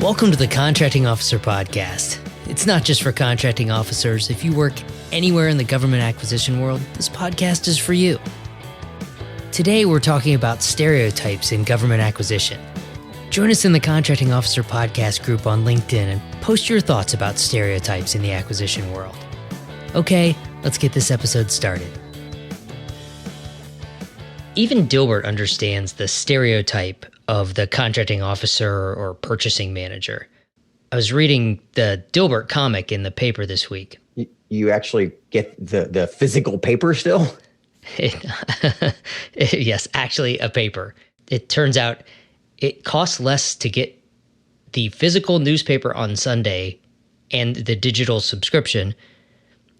Welcome to the Contracting Officer Podcast. It's not just for contracting officers. If you work anywhere in the government acquisition world, this podcast is for you. Today, we're talking about stereotypes in government acquisition. Join us in the Contracting Officer Podcast group on LinkedIn and post your thoughts about stereotypes in the acquisition world. Okay, let's get this episode started. Even Dilbert understands the stereotype of the contracting officer or purchasing manager. I was reading the Dilbert comic in the paper this week. You actually get the physical paper still? Yes, actually a paper. It turns out it costs less to get the physical newspaper on Sunday and the digital subscription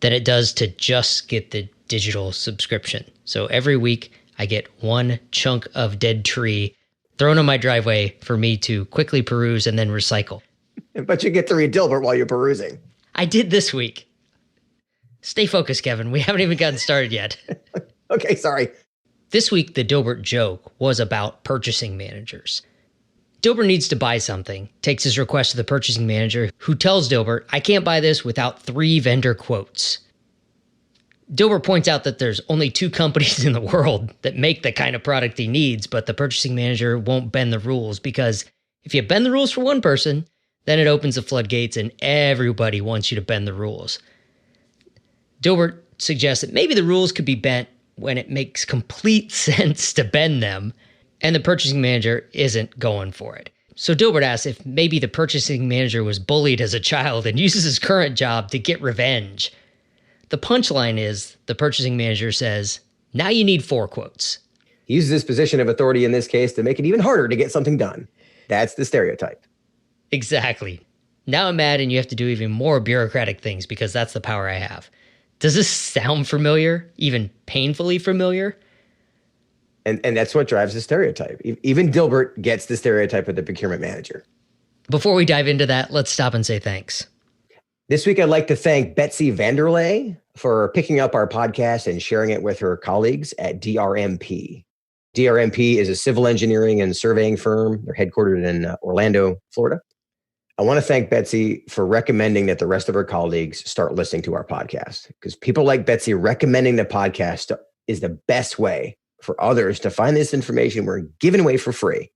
than it does to just get the digital subscription. So every week I get one chunk of dead tree thrown on my driveway for me to quickly peruse and then recycle. But you get to read Dilbert while you're perusing. I did this week. Stay focused, Kevin. We haven't even gotten started yet. Okay, sorry. This week, the Dilbert joke was about purchasing managers. Dilbert needs to buy something, takes his request to the purchasing manager, who tells Dilbert, "I can't buy this without 3 vendor quotes." Dilbert points out that there's only 2 companies in the world that make the kind of product he needs, but the purchasing manager won't bend the rules because if you bend the rules for one person, then it opens the floodgates and everybody wants you to bend the rules. Dilbert suggests that maybe the rules could be bent when it makes complete sense to bend them, and the purchasing manager isn't going for it. So Dilbert asks if maybe the purchasing manager was bullied as a child and uses his current job to get revenge. The punchline is the purchasing manager says, "Now you need 4 quotes." He uses his position of authority in this case to make it even harder to get something done. That's the stereotype. Exactly. Now I'm mad and you have to do even more bureaucratic things because that's the power I have. Does this sound familiar? Even painfully familiar? And that's what drives the stereotype. Even Dilbert gets the stereotype of the procurement manager. Before we dive into that, let's stop and say thanks. This week, I'd like to thank Betsy Vanderlei for picking up our podcast and sharing it with her colleagues at DRMP. DRMP is a civil engineering and surveying firm. They're headquartered in Orlando, Florida. I want to thank Betsy for recommending that the rest of her colleagues start listening to our podcast, because people like Betsy recommending the podcast is the best way for others to find this information we're giving away for free.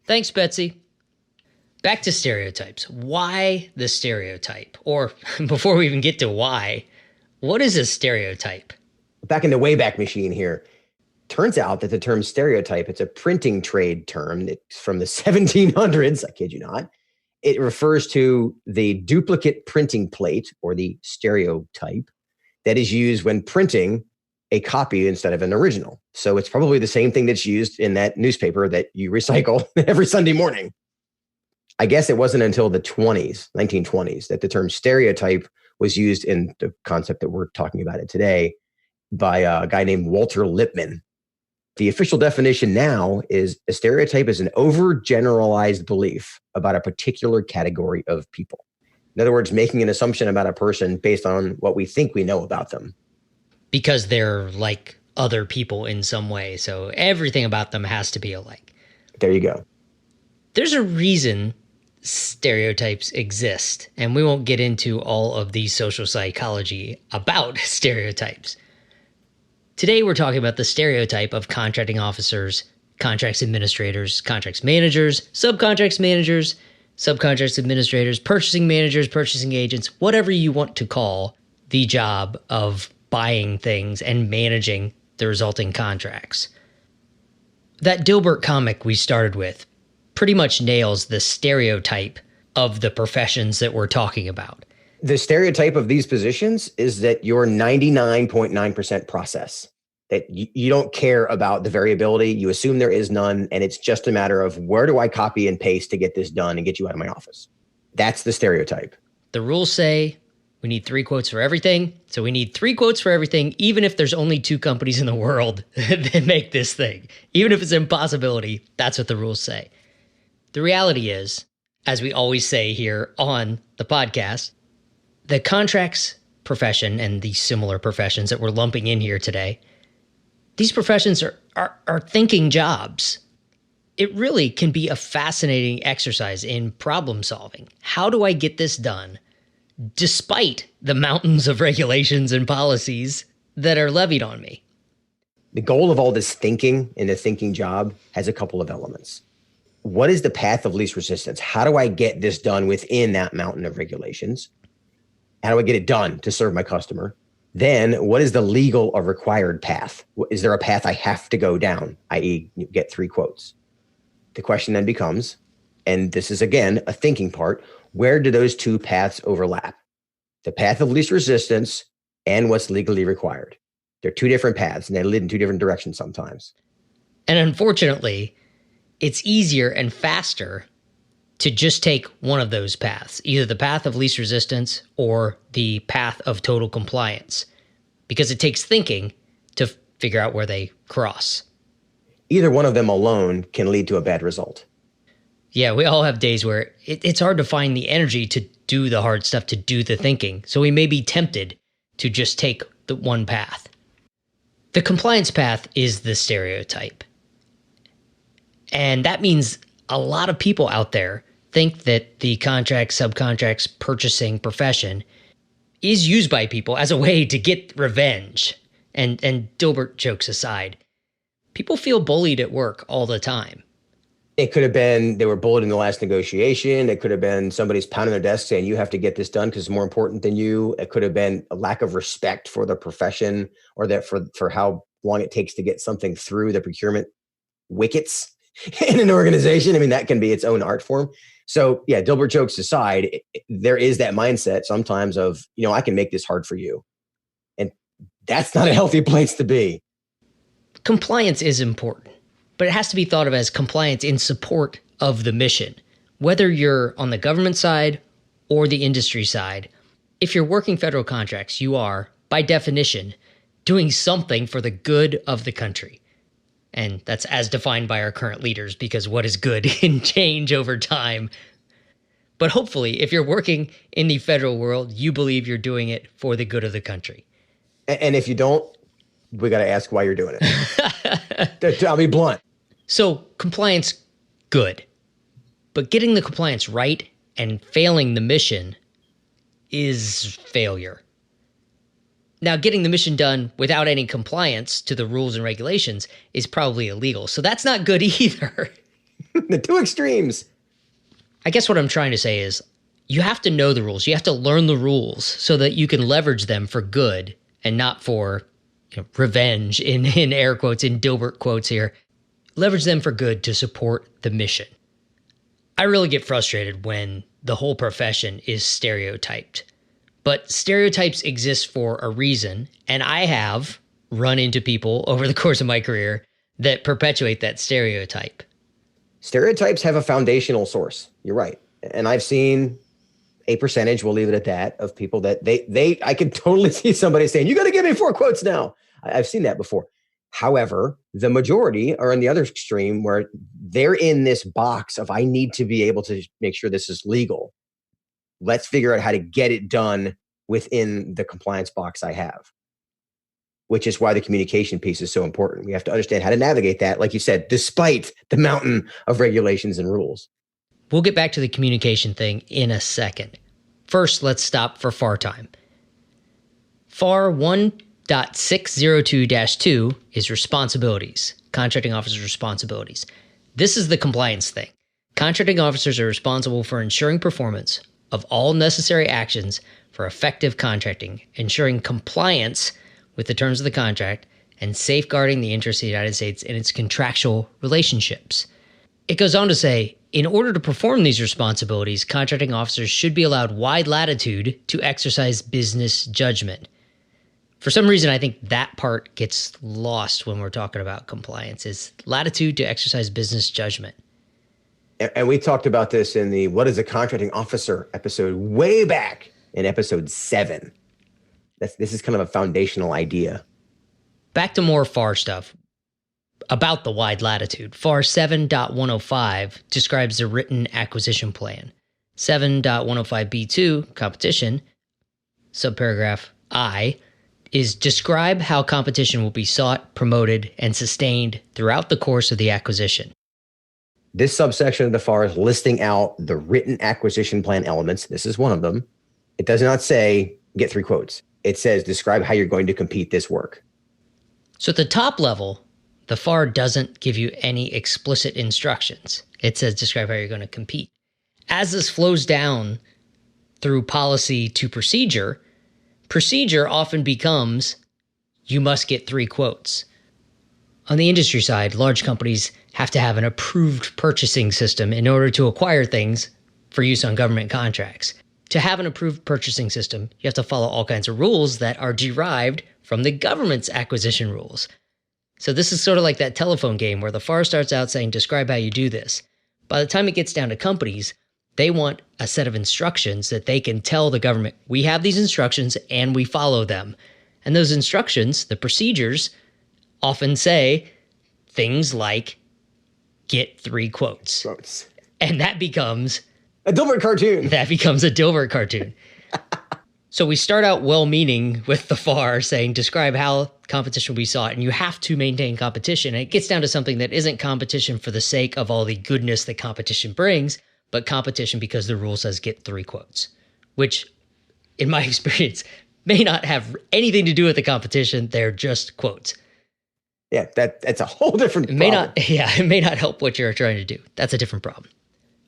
Thanks, Betsy. Back to stereotypes. Why the stereotype? Or before we even get to why, what is a stereotype? Back in the Wayback Machine here. Turns out that the term stereotype, it's a printing trade term. It's from the 1700s, I kid you not. It refers to the duplicate printing plate, or the stereotype, that is used when printing a copy instead of an original. So it's probably the same thing that's used in that newspaper that you recycle every Sunday morning. I guess it wasn't until the 1920s, that the term stereotype was used in the concept that we're talking about it today by a guy named Walter Lippmann. The official definition now is a stereotype is an overgeneralized belief about a particular category of people. In other words, making an assumption about a person based on what we think we know about them. Because they're like other people in some way, so everything about them has to be alike. There you go. There's a reason stereotypes exist, and we won't get into all of the social psychology about stereotypes. Today, we're talking about the stereotype of contracting officers, contracts administrators, contracts managers, subcontracts administrators, purchasing managers, purchasing agents, whatever you want to call the job of buying things and managing the resulting contracts. That Dilbert comic we started with pretty much nails the stereotype of the professions that we're talking about. The stereotype of these positions is that you're 99.9% process, that you don't care about the variability. You assume there is none, and it's just a matter of where do I copy and paste to get this done and get you out of my office. That's the stereotype. The rules say we need 3 quotes for everything, so we need 3 quotes for everything, even if there's only 2 companies in the world that make this thing. Even if it's an impossibility, that's what the rules say. The reality is, as we always say here on the podcast, the contracts profession and the similar professions that we're lumping in here today, these professions are thinking jobs. It really can be a fascinating exercise in problem solving. How do I get this done despite the mountains of regulations and policies that are levied on me? The goal of all this thinking in the thinking job has a couple of elements. What is the path of least resistance? How do I get this done within that mountain of regulations? How do I get it done to serve my customer? Then what is the legal or required path? Is there a path I have to go down, i.e. you get 3 quotes? The question then becomes, and this is again a thinking part, where do those 2 paths overlap? The path of least resistance and what's legally required. They're 2 different paths and they lead in 2 different directions sometimes. And unfortunately, it's easier and faster to just take one of those paths, either the path of least resistance or the path of total compliance, because it takes thinking to figure out where they cross. Either one of them alone can lead to a bad result. Yeah, we all have days where it's hard to find the energy to do the hard stuff, to do the thinking. So we may be tempted to just take the one path. The compliance path is the stereotype. And that means a lot of people out there think that the contract, subcontracts, purchasing profession is used by people as a way to get revenge. And Dilbert jokes aside, people feel bullied at work all the time. It could have been they were bullied in the last negotiation. It could have been somebody's pounding their desk saying you have to get this done because it's more important than you. It could have been a lack of respect for the profession or that for how long it takes to get something through the procurement wickets in an organization. I mean, that can be its own art form. So yeah, Dilbert jokes aside, there is that mindset sometimes of, I can make this hard for you. And that's not a healthy place to be. Compliance is important, but it has to be thought of as compliance in support of the mission. Whether you're on the government side or the industry side, if you're working federal contracts, you are, by definition, doing something for the good of the country. And that's as defined by our current leaders, because what is good can change over time. But hopefully, if you're working in the federal world, you believe you're doing it for the good of the country. And if you don't, we got to ask why you're doing it. I'll be blunt. So compliance, good. But getting the compliance right and failing the mission is failure. Now, getting the mission done without any compliance to the rules and regulations is probably illegal. So that's not good either. The 2 extremes. I guess what I'm trying to say is you have to know the rules. You have to learn the rules so that you can leverage them for good and not for revenge in air quotes, in Dilbert quotes here. Leverage them for good to support the mission. I really get frustrated when the whole profession is stereotyped. But stereotypes exist for a reason, and I have run into people over the course of my career that perpetuate that stereotype. Stereotypes have a foundational source. You're right. And I've seen a percentage, we'll leave it at that, of people that I could totally see somebody saying, you got to give me 4 quotes now. I've seen that before. However, the majority are in the other extreme where they're in this box of, I need to be able to make sure this is legal. Let's figure out how to get it done within the compliance box I have, which is why the communication piece is so important. We have to understand how to navigate that, like you said, despite the mountain of regulations and rules. We'll get back to the communication thing in a second. First, let's stop for FAR time. FAR 1.602-2 is responsibilities, contracting officers' responsibilities. This is the compliance thing. Contracting officers are responsible for ensuring performance of all necessary actions for effective contracting, ensuring compliance with the terms of the contract, and safeguarding the interests of the United States in its contractual relationships. It goes on to say, in order to perform these responsibilities, contracting officers should be allowed wide latitude to exercise business judgment. For some reason, I think that part gets lost when we're talking about compliance, is latitude to exercise business judgment. And we talked about this in the What is a Contracting Officer episode way back in episode 7. This is kind of a foundational idea. Back to more FAR stuff about the wide latitude. FAR 7.105 describes the written acquisition plan. 7.105b2, competition, subparagraph I, is describe how competition will be sought, promoted, and sustained throughout the course of the acquisition. This subsection of the FAR is listing out the written acquisition plan elements. This is one of them. It does not say get 3 quotes. It says describe how you're going to compete this work. So at the top level, the FAR doesn't give you any explicit instructions. It says describe how you're going to compete. As this flows down through policy to procedure, procedure often becomes you must get 3 quotes. On the industry side, large companies have to have an approved purchasing system in order to acquire things for use on government contracts. To have an approved purchasing system, you have to follow all kinds of rules that are derived from the government's acquisition rules. So this is sort of like that telephone game where the FAR starts out saying, describe how you do this. By the time it gets down to companies, they want a set of instructions that they can tell the government, we have these instructions and we follow them. And those instructions, the procedures, often say things like get 3 quotes. And that becomes a Dilbert cartoon. That becomes a Dilbert cartoon. So we start out well-meaning with the FAR saying, describe how competition will be sought, and you have to maintain competition. And it gets down to something that isn't competition for the sake of all the goodness that competition brings, but competition because the rule says get 3 quotes, which, in my experience, may not have anything to do with the competition. They're just quotes. Yeah, that's a whole different problem. It may not help what you're trying to do. That's a different problem.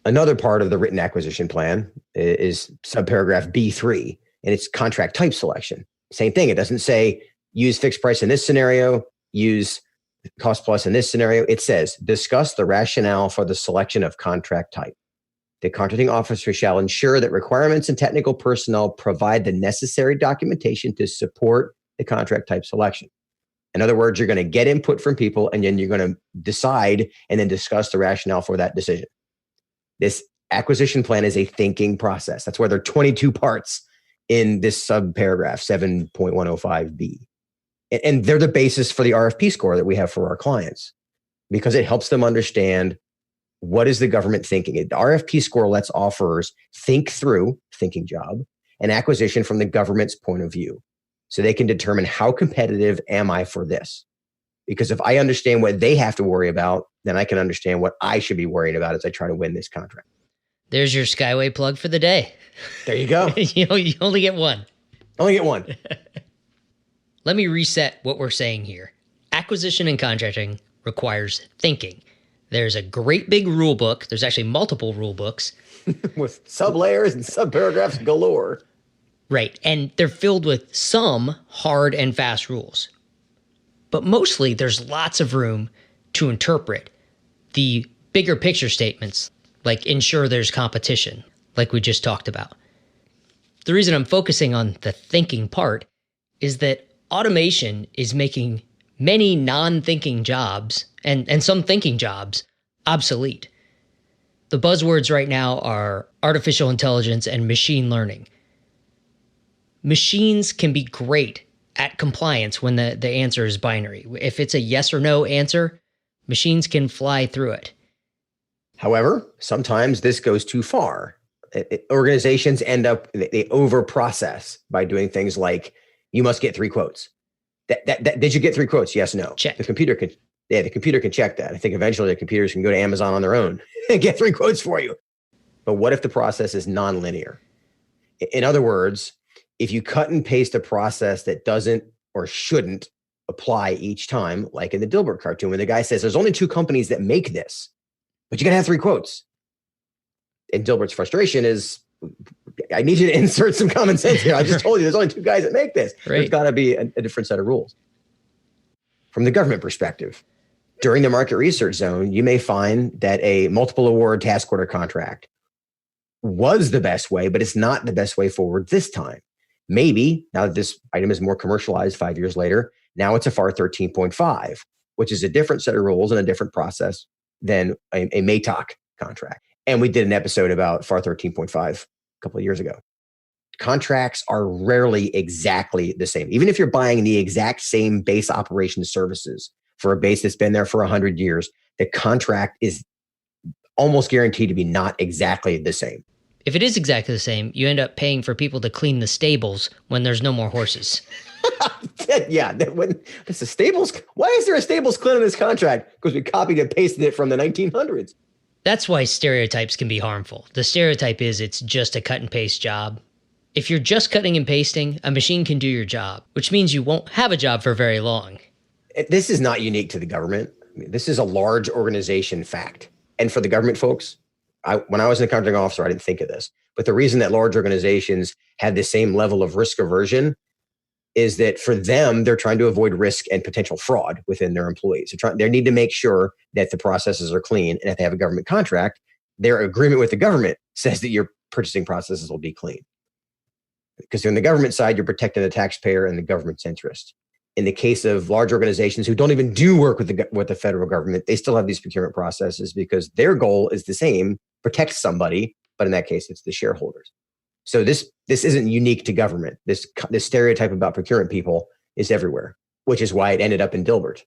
Another part of the written acquisition plan is subparagraph B3, and it's contract type selection. Same thing. It doesn't say use fixed price in this scenario, use cost plus in this scenario. It says discuss the rationale for the selection of contract type. The contracting officer shall ensure that requirements and technical personnel provide the necessary documentation to support the contract type selection. In other words, you're going to get input from people, and then you're going to decide and then discuss the rationale for that decision. This acquisition plan is a thinking process. That's why there are 22 parts in this subparagraph 7.105B. And they're the basis for the Rfp score that we have for our clients, because it helps them understand what is the government thinking. The Rfp score lets offerers think through, thinking job, an acquisition from the government's point of view, so they can determine how competitive am I for this. Because if I understand what they have to worry about, then I can understand what I should be worrying about as I try to win this contract. There's your Skyway plug for the day. There you go. You only get one. Only get one. Let me reset what we're saying here. Acquisition and contracting requires thinking. There's a great big rule book. There's actually multiple rule books. With sub-layers and sub-paragraphs galore. Right. And they're filled with some hard and fast rules. But mostly there's lots of room to interpret the bigger picture statements, like ensure there's competition, like we just talked about. The reason I'm focusing on the thinking part is that automation is making many non-thinking jobs and some thinking jobs obsolete. The buzzwords right now are artificial intelligence and machine learning. Machines can be great at compliance when the answer is binary. If it's a yes or no answer, machines can fly through it. However, sometimes this goes too far. Organizations end up, they over-process by doing things like, you must get 3 quotes. Did you get 3 quotes? Yes, no. Check. The computer can check that. I think eventually the computers can go to Amazon on their own and get 3 quotes for you. But what if the process is nonlinear? In other words, if you cut and paste a process that doesn't or shouldn't apply each time, like in the Dilbert cartoon, when the guy says, there's only 2 companies that make this, but you got to have 3 quotes. And Dilbert's frustration is, I need you to insert some common sense here. I just told you there's only 2 guys that make this. Right. There's got to be a different set of rules. From the government perspective, during the market research zone, you may find that a multiple award task order contract was the best way, but it's not the best way forward this time. Maybe now that this item is more commercialized 5 years later, now it's a FAR 13.5, which is a different set of rules and a different process than a MATOC contract. And we did an episode about FAR 13.5 a couple of years ago. Contracts are rarely exactly the same. Even if you're buying the exact same base operations services for a base that's been there for 100 years, the contract is almost guaranteed to be not exactly the same. If it is exactly the same, you end up paying for people to clean the stables when there's no more horses. Yeah. When it's the stables, why is there a stables clean in this contract? Because we copied and pasted it from the 1900s. That's why stereotypes can be harmful. The stereotype is it's just a cut and paste job. If you're just cutting and pasting, a machine can do your job, which means you won't have a job for very long. This is not unique to the government. I mean, this is a large organization fact. And for the government folks, when I was an contracting officer, I didn't think of this. But the reason that large organizations had the same level of risk aversion is that for them, they're trying to avoid risk and potential fraud within their employees. They need to make sure that the processes are clean. And if they have a government contract, their agreement with the government says that your purchasing processes will be clean. Because on the government side, you're protecting the taxpayer and the government's interest. In the case of large organizations who don't even do work with the federal government, they still have these procurement processes because their goal is the same, protect somebody, but in that case, it's the shareholders. So this isn't unique to government. This stereotype about procurement people is everywhere, which is why it ended up in Dilbert.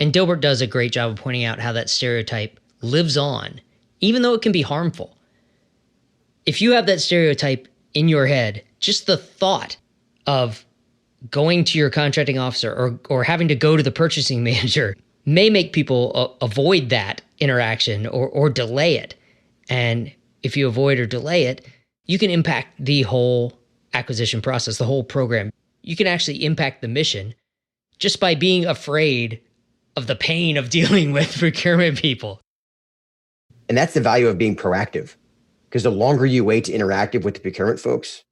And Dilbert does a great job of pointing out how that stereotype lives on, even though it can be harmful. If you have that stereotype in your head, just the thought of going to your contracting officer or having to go to the purchasing manager may make people avoid that interaction or delay it. And if you avoid or delay it, you can impact the whole acquisition process, the whole program. You can actually impact the mission just by being afraid of the pain of dealing with procurement people. And that's the value of being proactive. Because the longer you wait to interact with the procurement folks,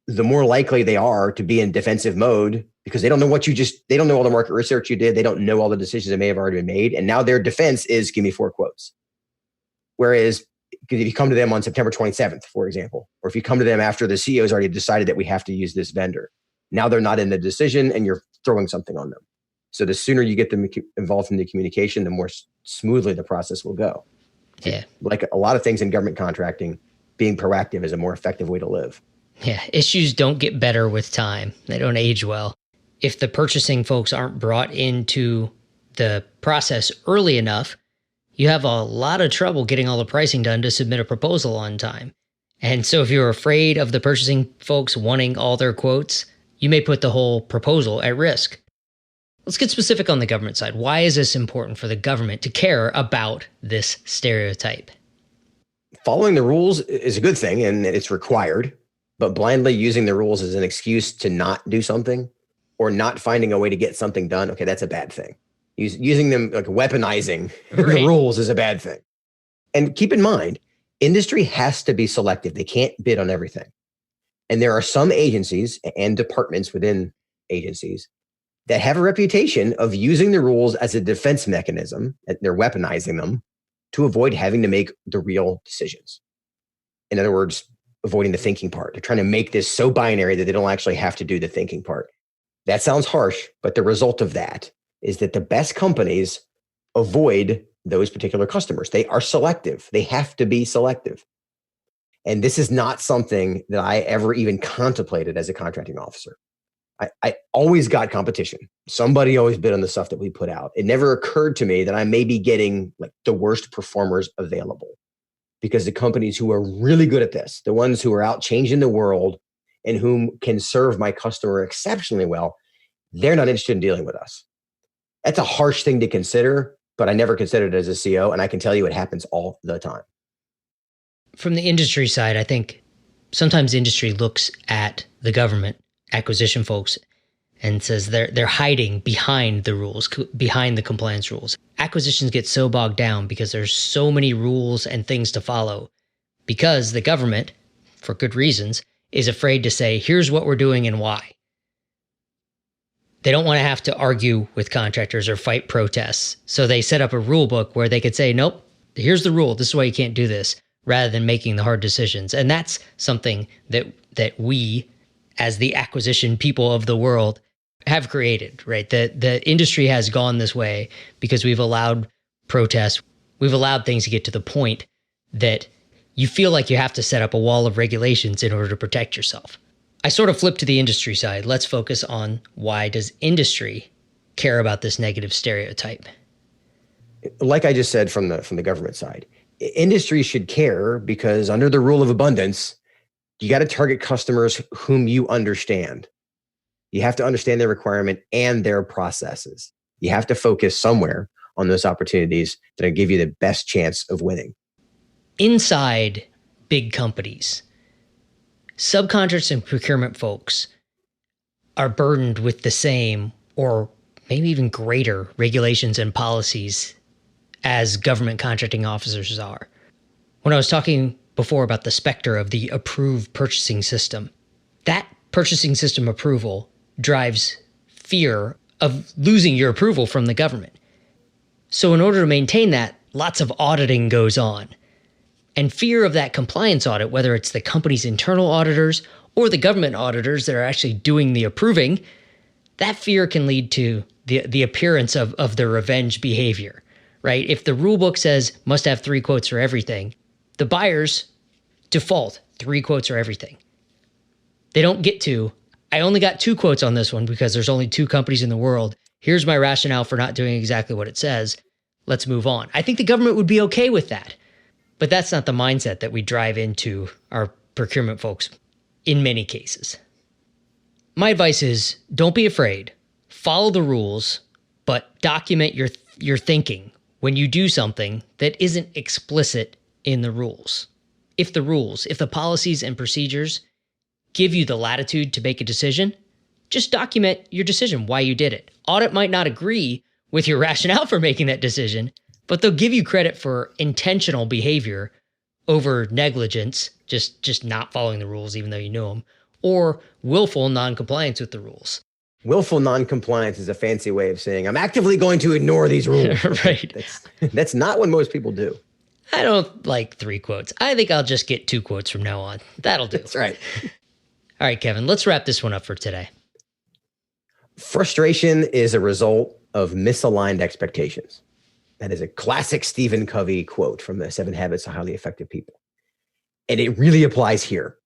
the more likely they are to be in defensive mode because they don't know they don't know all the market research you did. They don't know all the decisions that may have already been made. And now their defense is give me 4 quotes. Whereas if you come to them on September 27th, for example, or if you come to them after the CEO has already decided that we have to use this vendor, now they're not in the decision and you're throwing something on them. So the sooner you get them involved in the communication, the more smoothly the process will go. Yeah. Like a lot of things in government contracting, being proactive is a more effective way to live. Yeah. Issues don't get better with time. They don't age well. If the purchasing folks aren't brought into the process early enough, you have a lot of trouble getting all the pricing done to submit a proposal on time. And so if you're afraid of the purchasing folks wanting all their quotes, you may put the whole proposal at risk. Let's get specific on the government side. Why is this important for the government to care about this stereotype? Following the rules is a good thing and it's required, but blindly using the rules as an excuse to not do something or not finding a way to get something done, okay, that's a bad thing. Using them, like weaponizing the rules is a bad thing. And keep in mind, industry has to be selective. They can't bid on everything. And there are some agencies and departments within agencies that have a reputation of using the rules as a defense mechanism, and they're weaponizing them to avoid having to make the real decisions. In other words, avoiding the thinking part. They're trying to make this so binary that they don't actually have to do the thinking part. That sounds harsh, but the result of that is that the best companies avoid those particular customers. They are selective. They have to be selective. And this is not something that I ever even contemplated as a contracting officer. I always got competition. Somebody always bid on the stuff that we put out. It never occurred to me that I may be getting like the worst performers available because the companies who are really good at this, the ones who are out changing the world and whom can serve my customer exceptionally well, they're not interested in dealing with us. That's a harsh thing to consider, but I never considered it as a CO, and I can tell you it happens all the time. From the industry side, I think sometimes industry looks at the government acquisition folks and says they're hiding behind the rules, behind the compliance rules. Acquisitions get so bogged down because there's so many rules and things to follow because the government, for good reasons, is afraid to say, here's what we're doing and why. They don't want to have to argue with contractors or fight protests. So they set up a rule book where they could say, nope, here's the rule. This is why you can't do this, rather than making the hard decisions. And that's something that we, as the acquisition people of the world, have created, right? The industry has gone this way because we've allowed protests. We've allowed things to get to the point that you feel like you have to set up a wall of regulations in order to protect yourself. I sort of flip to the industry side. Let's focus on why does industry care about this negative stereotype? Like I just said from the government side, industry should care because under the rule of abundance, you got to target customers whom you understand. You have to understand their requirement and their processes. You have to focus somewhere on those opportunities that give you the best chance of winning. Inside big companies, subcontractors and procurement folks are burdened with the same or maybe even greater regulations and policies as government contracting officers are. When I was talking before about the specter of the approved purchasing system, that purchasing system approval drives fear of losing your approval from the government. So in order to maintain that, lots of auditing goes on. And fear of that compliance audit, whether it's the company's internal auditors or the government auditors that are actually doing the approving, that fear can lead to the appearance of the revenge behavior, right? If the rule book says must have 3 quotes for everything, the buyers default 3 quotes for everything. They don't get to, I only got 2 quotes on this one because there's only 2 companies in the world. Here's my rationale for not doing exactly what it says. Let's move on. I think the government would be okay with that. But that's not the mindset that we drive into our procurement folks in many cases. My advice is don't be afraid. Follow the rules, but document your thinking when you do something that isn't explicit in the rules. If the policies and procedures give you the latitude to make a decision, just document your decision, why you did it. Audit might not agree with your rationale for making that decision, but they'll give you credit for intentional behavior over negligence, just not following the rules even though you knew them, or willful noncompliance with the rules. Willful noncompliance is a fancy way of saying I'm actively going to ignore these rules. Right. That's not what most people do. I don't like 3 quotes. I think I'll just get 2 quotes from now on. That'll do. That's right. All right, Kevin, let's wrap this one up for today. Frustration is a result of misaligned expectations. That is a classic Stephen Covey quote from the 7 Habits of Highly Effective People. And it really applies here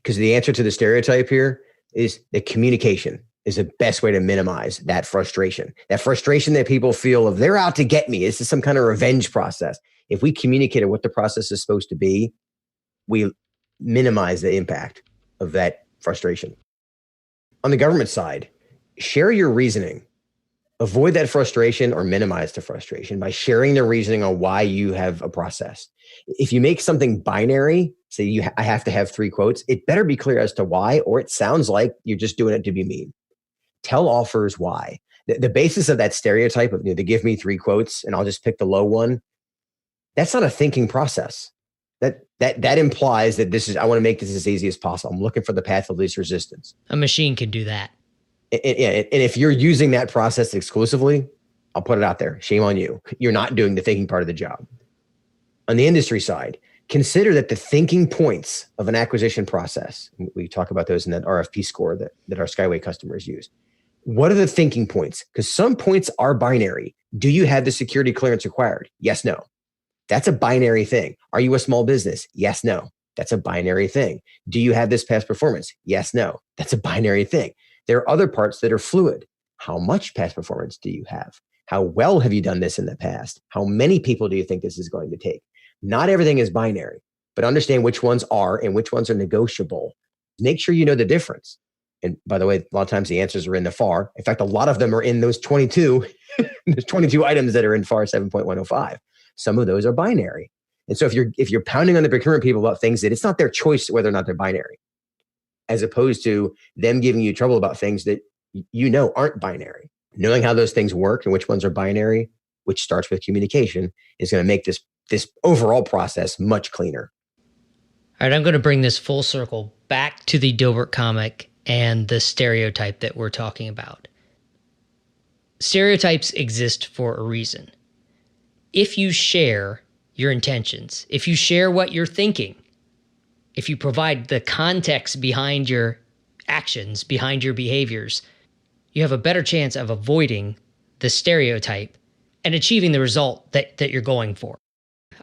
because the answer to the stereotype here is that communication is the best way to minimize that frustration. That frustration that people feel of they're out to get me. This is some kind of revenge process. If we communicate what the process is supposed to be, we minimize the impact of that frustration. On the government side, share your reasoning. Avoid that frustration or minimize the frustration by sharing the reasoning on why you have a process. If you make something binary, say I have to have 3 quotes, it better be clear as to why, or it sounds like you're just doing it to be mean. Tell offers why. The basis of that stereotype of they give me 3 quotes and I'll just pick the low one, that's not a thinking process. That implies that I want to make this as easy as possible. I'm looking for the path of least resistance. A machine can do that. And if you're using that process exclusively, I'll put it out there. Shame on you. You're not doing the thinking part of the job. On the industry side, consider that the thinking points of an acquisition process, we talk about those in that Rfp score that our Skyway customers use. What are the thinking points? Because some points are binary. Do you have the security clearance required? Yes, no. That's a binary thing. Are you a small business? Yes, no. That's a binary thing. Do you have this past performance? Yes, no. That's a binary thing. There are other parts that are fluid. How much past performance do you have? How well have you done this in the past? How many people do you think this is going to take? Not everything is binary, but understand which ones are and which ones are negotiable. Make sure you know the difference. And by the way, a lot of times the answers are in the FAR. In fact, a lot of them are in those 22, there's 22 items that are in FAR 7.105. Some of those are binary. And so if you're pounding on the procurement people about things that it's not their choice whether or not they're binary, as opposed to them giving you trouble about things that you know aren't binary. Knowing how those things work and which ones are binary, which starts with communication, is going to make this overall process much cleaner. All right, I'm going to bring this full circle back to the Dilbert comic and the stereotype that we're talking about. Stereotypes exist for a reason. If you share your intentions, if you share what you're thinking, if you provide the context behind your actions, behind your behaviors, you have a better chance of avoiding the stereotype and achieving the result that you're going for.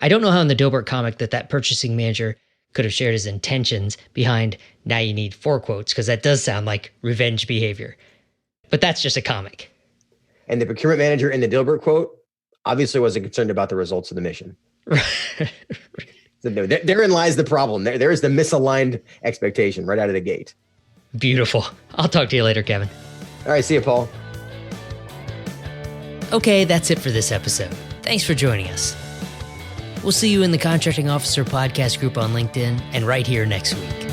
I don't know how in the Dilbert comic that purchasing manager could have shared his intentions behind now you need 4 quotes, because that does sound like revenge behavior. But that's just a comic. And the procurement manager in the Dilbert quote obviously wasn't concerned about the results of the mission. So therein lies the problem. There's the misaligned expectation right out of the gate. Beautiful. I'll talk to you later, Kevin. All right, see you, Paul. Okay, that's it for this episode. Thanks for joining us. We'll see you in the Contracting Officer podcast group on LinkedIn and right here next week.